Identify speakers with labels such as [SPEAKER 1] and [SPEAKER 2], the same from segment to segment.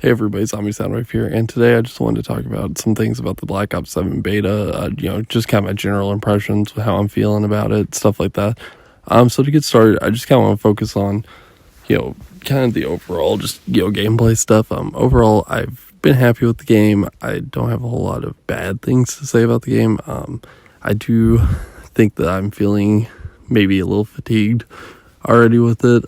[SPEAKER 1] Hey everybody, Zombie Soundwave here, and today I just wanted to talk about some things about the Black Ops 7 beta, just kind of my general impressions, how I'm feeling about it, stuff like that. So to get started, I just kind of want to focus on, kind of the overall, gameplay stuff. Overall, I've been happy with the game. I don't have a whole lot of bad things to say about the game. I do think that I'm feeling maybe a little fatigued already with it.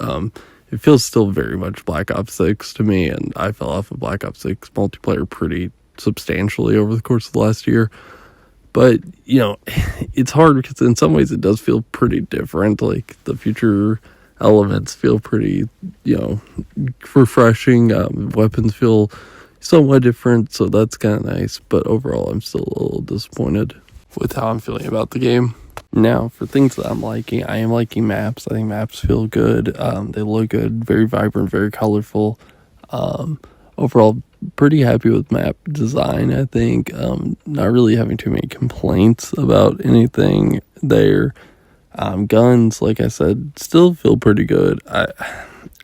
[SPEAKER 1] It feels still very much Black Ops 6 to me, and I fell off of Black Ops 6 multiplayer pretty substantially over the course of the last year. But, it's hard because in some ways it does feel pretty different. Like, the future elements feel pretty, refreshing. Weapons feel somewhat different, so that's kind of nice. But overall, I'm still a little disappointed with how I'm feeling about the game. Now, for things that I'm liking, I am liking maps. I think maps feel good. They look good, very vibrant, very colorful. Overall, pretty happy with map design, I think. Not really having too many complaints about anything there. Guns, like I said, still feel pretty good. I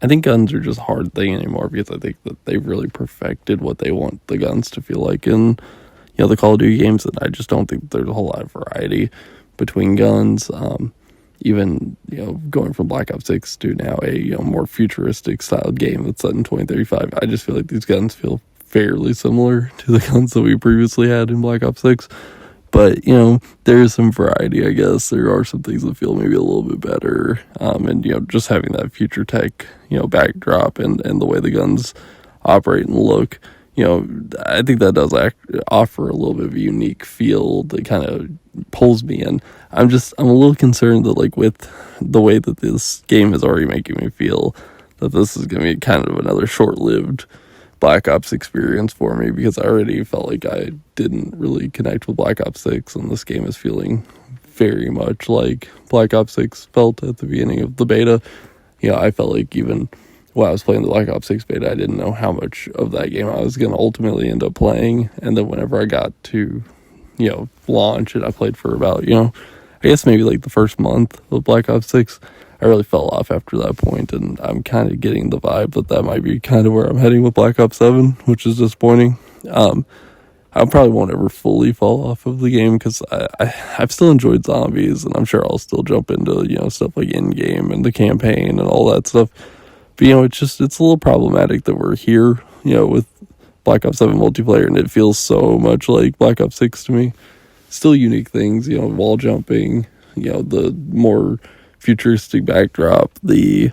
[SPEAKER 1] think guns are just a hard thing anymore because I think that they've really perfected what they want the guns to feel like in, the Call of Duty games, and I just don't think there's a whole lot of variety between guns. Even going from Black Ops 6 to now a more futuristic styled game that's set in 2035, I just feel like these guns feel fairly similar to the guns that we previously had in Black Ops 6. But there is some variety, I guess. There are some things that feel maybe a little bit better, and just having that future tech backdrop and the way the guns operate and look, I think that does offer a little bit of a unique feel that kind of pulls me in. I'm a little concerned that, like, with the way that this game is already making me feel, that this is going to be kind of another short-lived Black Ops experience for me, because I already felt like I didn't really connect with Black Ops 6, and this game is feeling very much like Black Ops 6 felt at the beginning of the beta. I felt like even while I was playing the Black Ops 6 beta, I didn't know how much of that game I was going to ultimately end up playing. And then whenever I got to, launch it, I played for about, I guess maybe like the first month of Black Ops 6. I really fell off after that point, and I'm kind of getting the vibe that might be kind of where I'm heading with Black Ops 7, which is disappointing. I probably won't ever fully fall off of the game because I've still enjoyed zombies, and I'm sure I'll still jump into, stuff like in-game and the campaign and all that stuff. But, it's a little problematic that we're here, with Black Ops 7 multiplayer, and it feels so much like Black Ops 6 to me. Still unique things, wall jumping, the more futuristic backdrop, the,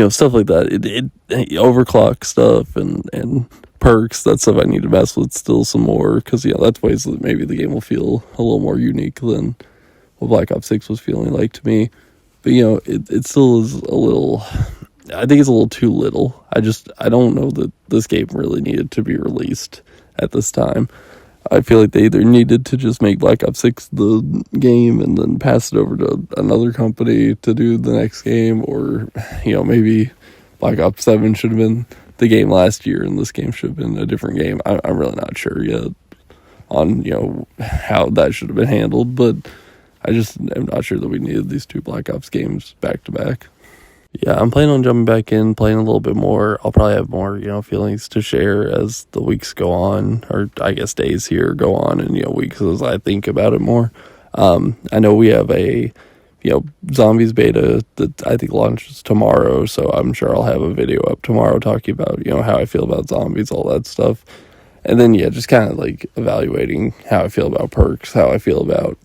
[SPEAKER 1] stuff like that. It overclock stuff and perks, that stuff I need to mess with still some more, because, that's ways that maybe the game will feel a little more unique than what Black Ops 6 was feeling like to me. But, it still is a little, I think it's a little too little. I don't know that this game really needed to be released at this time. I feel like they either needed to just make Black Ops 6 the game and then pass it over to another company to do the next game, or, maybe Black Ops 7 should have been the game last year and this game should have been a different game. I'm really not sure yet on, how that should have been handled, but I just am not sure that we needed these two Black Ops games back to back. Yeah, I'm planning on jumping back in, playing a little bit more. I'll probably have more, feelings to share as the weeks go on, or I guess days here go on, and, weeks as I think about it more. I know we have a, zombies beta that I think launches tomorrow, so I'm sure I'll have a video up tomorrow talking about, how I feel about zombies, all that stuff. And then, just kind of like evaluating how I feel about perks, how I feel about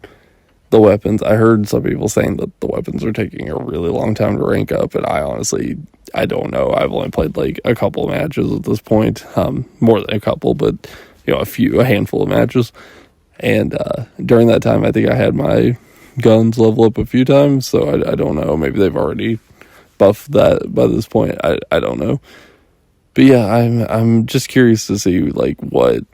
[SPEAKER 1] the weapons. I heard some people saying that the weapons are taking a really long time to rank up, and I honestly, I don't know. I've only played like a couple of matches at this point, more than a couple, but a handful of matches. And during that time, I think I had my guns level up a few times, so I don't know. Maybe they've already buffed that by this point. I don't know. But yeah, I'm just curious to see like what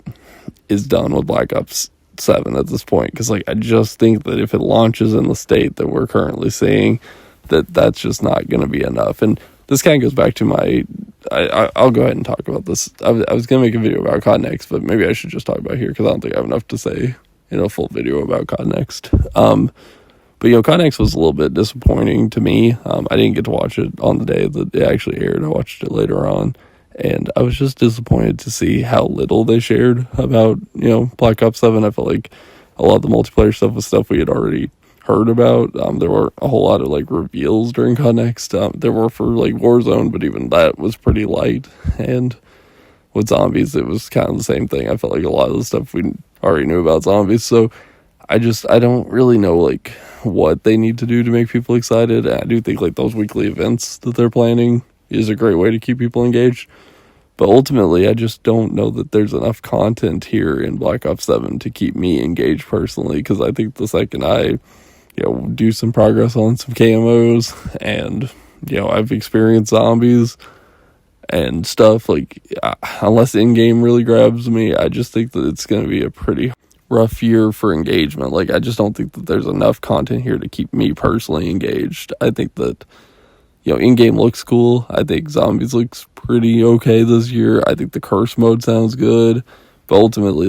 [SPEAKER 1] is done with Black Ops 7 at this point, because like I just think that if it launches in the state that we're currently seeing, that's just not going to be enough. And this kind of goes back to my I'll go ahead and talk about this. I was going to make a video about COD Next, but maybe I should just talk about it here because I don't think I have enough to say in a full video about COD Next. But COD Next was a little bit disappointing to me. I didn't get to watch it on the day that it actually aired. I watched it later on, And I was just disappointed to see how little they shared about, Black Ops 7. I felt like a lot of the multiplayer stuff was stuff we had already heard about. There were a whole lot of, reveals during COD Next. There were for, Warzone, but even that was pretty light. And with zombies, it was kind of the same thing. I felt like a lot of the stuff we already knew about zombies. So I don't really know, what they need to do to make people excited. And I do think, those weekly events that they're planning is a great way to keep people engaged. But ultimately, I just don't know that there's enough content here in Black Ops 7 to keep me engaged personally, because I think the second I, do some progress on some KMOs and, I've experienced zombies and stuff, unless in-game really grabs me, I just think that it's going to be a pretty rough year for engagement. I just don't think that there's enough content here to keep me personally engaged. I think that in-game looks cool. I think zombies looks pretty okay this year. I think the curse mode sounds good. But ultimately,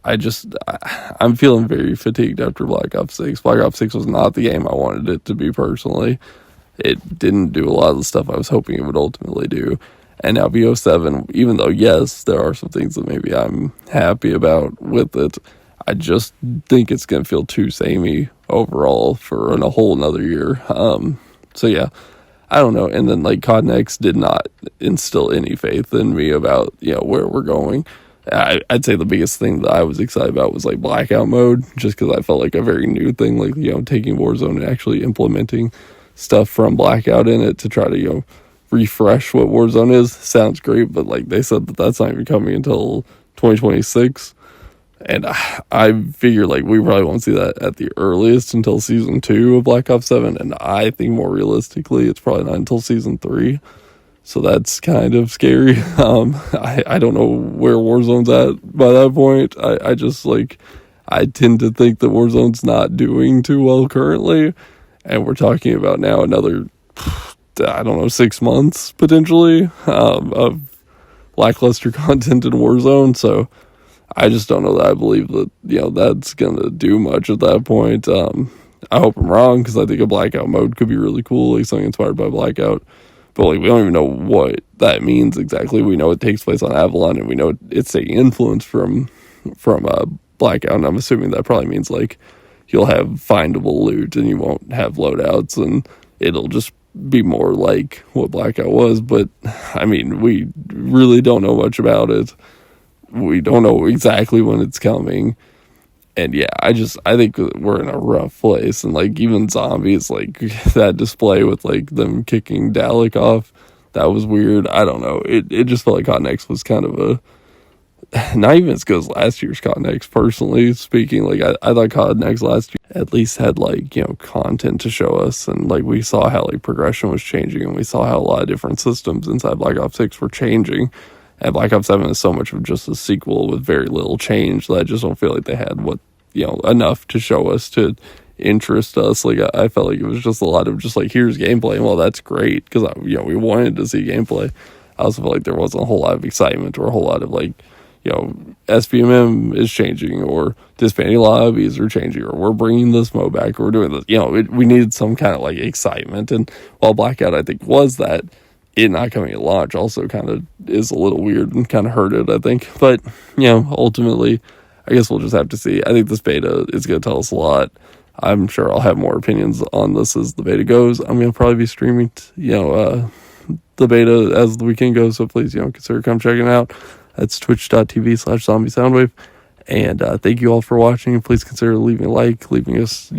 [SPEAKER 1] I'm feeling very fatigued after Black Ops 6. Black Ops 6 was not the game I wanted it to be personally. It didn't do a lot of the stuff I was hoping it would ultimately do. And now VO7, even though, yes, there are some things that maybe I'm happy about with it, I just think it's going to feel too samey overall for a whole another year. So, yeah. I don't know. And then COD Next did not instill any faith in me about, where we're going. I'd say the biggest thing that I was excited about was blackout mode, just because I felt like a very new thing, taking Warzone and actually implementing stuff from blackout in it to try to, refresh what Warzone is. Sounds great, but they said that that's not even coming until 2026. And I figure we probably won't see that at the earliest until Season 2 of Black Ops 7. And I think more realistically, it's probably not until Season 3. So that's kind of scary. I don't know where Warzone's at by that point. I tend to think that Warzone's not doing too well currently. And we're talking about now another, 6 months potentially of lackluster content in Warzone. So I just don't know that I believe that, that's going to do much at that point. I hope I'm wrong, because I think a blackout mode could be really cool, something inspired by Blackout. But, we don't even know what that means exactly. We know it takes place on Avalon, and we know it's taking influence from Blackout, and I'm assuming that probably means, you'll have findable loot, and you won't have loadouts, and it'll just be more like what Blackout was. But, we really don't know much about it. We don't know exactly when it's coming. And yeah, I think we're in a rough place. And even zombies, that display with them kicking Dalek off, that was weird. I don't know. It just felt like COD Next was kind of not even as good as last year's COD Next, personally speaking. I thought COD Next last year at least had content to show us, and we saw how progression was changing, and we saw how a lot of different systems inside Black Ops 6 were changing. And Black Ops 7 is so much of just a sequel with very little change that I just don't feel like they had enough to show us to interest us. I felt like it was just a lot of just here's gameplay. And well, that's great, because we wanted to see gameplay. I also felt like there wasn't a whole lot of excitement or a whole lot of SPMM is changing, or disbanding lobbies are changing, or we're bringing this mode back, or we're doing this. We needed some kind of excitement. And while Blackout, I think, was that, it not coming at launch also kind of is a little weird and kind of hurt it, I think. But, ultimately, I guess we'll just have to see. I think this beta is going to tell us a lot. I'm sure I'll have more opinions on this as the beta goes. I'm going to probably be streaming, the beta as the weekend goes. So please, consider come checking it out. That's twitch.tv/zombiesoundwave. And thank you all for watching. Please consider leaving a like, leaving us,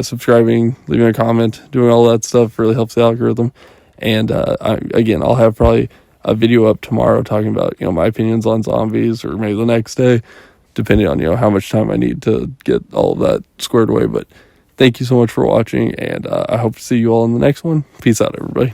[SPEAKER 1] subscribing, leaving a comment, doing all that stuff really helps the algorithm. And I'll have probably a video up tomorrow talking about, my opinions on zombies, or maybe the next day, depending on, how much time I need to get all of that squared away. But thank you so much for watching, and I hope to see you all in the next one. Peace out, everybody.